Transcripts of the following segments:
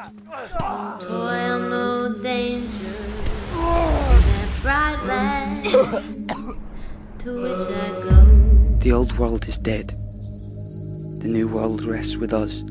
Toil no danger, that bright land to which I go. The old world is dead. The new world rests with us.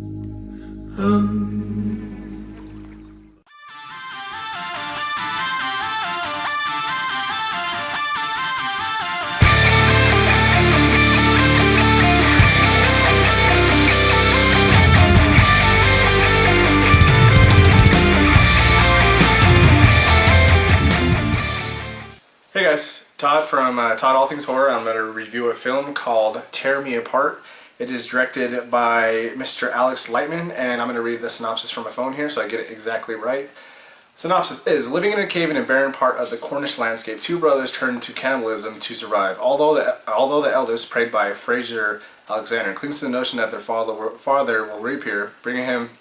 Hey guys, Todd from Todd All Things Horror. I'm going to review a film called Tear Me Apart. It is directed by Mr. Alex Lightman, and I'm going to read the synopsis from my phone here so I get it exactly right. Synopsis is, living in a cave in a barren part of the Cornish landscape, two brothers turn to cannibalism to survive. Although the eldest, played by Fraser Alexander, clings to the notion that their father will reappear, bringing him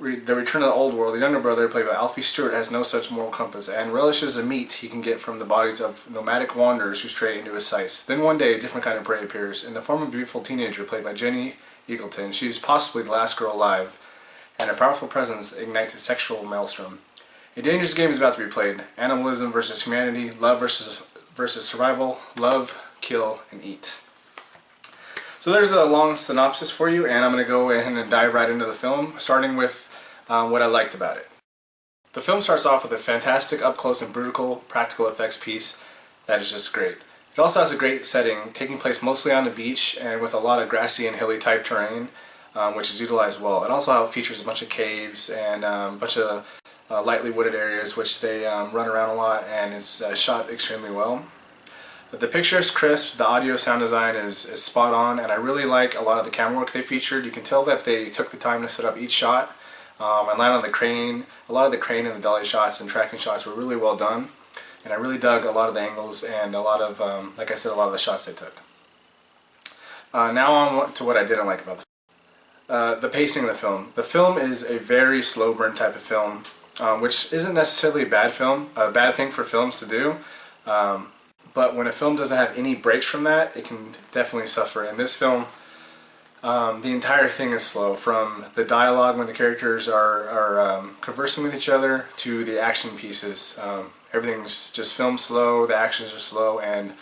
the return of the old world, the younger brother, played by Alfie Stewart, has no such moral compass and relishes the meat he can get from the bodies of nomadic wanderers who stray into his sights. Then one day a different kind of prey appears, in the form of a beautiful teenager played by Jenny Eagleton. She is possibly the last girl alive, and a powerful presence ignites a sexual maelstrom. A dangerous game is about to be played. Animalism versus humanity, love versus survival, love, kill, and eat. So there's a long synopsis for you, and I'm going to go ahead and dive right into the film, starting with what I liked about it. The film starts off with a fantastic up-close and brutal practical effects piece that is just great. It also has a great setting, taking place mostly on the beach and with a lot of grassy and hilly type terrain, which is utilized well. It also features a bunch of caves and a bunch of lightly wooded areas, which they run around a lot, and it's shot extremely well. The picture is crisp, the audio sound design is spot on, and I really like a lot of the camera work they featured. You can tell that they took the time to set up each shot and land on the crane. A lot of the crane and the dolly shots and tracking shots were really well done, and I really dug a lot of the angles and a lot of, like I said, a lot of the shots they took. Now on to what I didn't like about the film. The pacing of the film. The film is a very slow burn type of film, which isn't necessarily a bad thing for films to do. But when a film doesn't have any breaks from that, it can definitely suffer. In this film, the entire thing is slow, from the dialogue when the characters are conversing with each other to the action pieces. Everything's just filmed slow, the actions are slow, and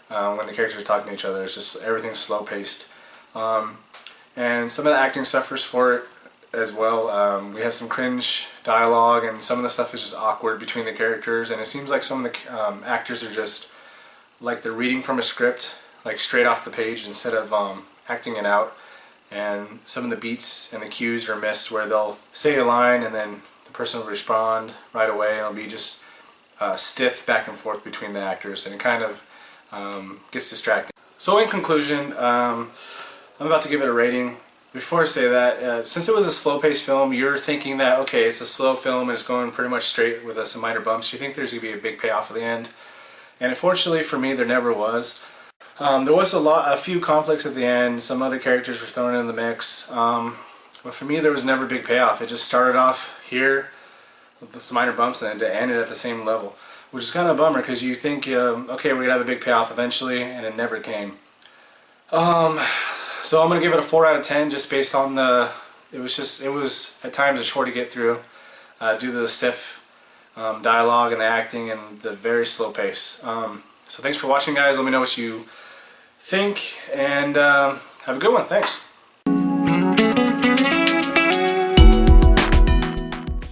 when the characters are talking to each other, it's just everything's slow paced. And some of the acting suffers for it as well. We have some cringe dialogue, and some of the stuff is just awkward between the characters, and it seems like some of the actors are just like they're reading from a script, like straight off the page, instead of acting it out. And some of the beats and the cues are missed, where they'll say a line and then the person will respond right away, and it'll be just stiff back and forth between the actors, and it kind of gets distracting. So in conclusion, I'm about to give it a rating. Before I say that, since it was a slow-paced film, you're thinking that, okay, it's a slow film and it's going pretty much straight with some minor bumps. You think there's going to be a big payoff at the end. And unfortunately for me, there never was. There was a few conflicts at the end. Some other characters were thrown in the mix. But for me, there was never a big payoff. It just started off here with some minor bumps and it ended at the same level, which is kind of a bummer, because you think, okay, we're going to have a big payoff eventually, and it never came. So I'm going to give it a 4 out of 10 just based on it was at times a chore to get through due to the stiff dialogue and the acting and the very slow pace. So thanks for watching, guys. Let me know what you think, and have a good one. Thanks.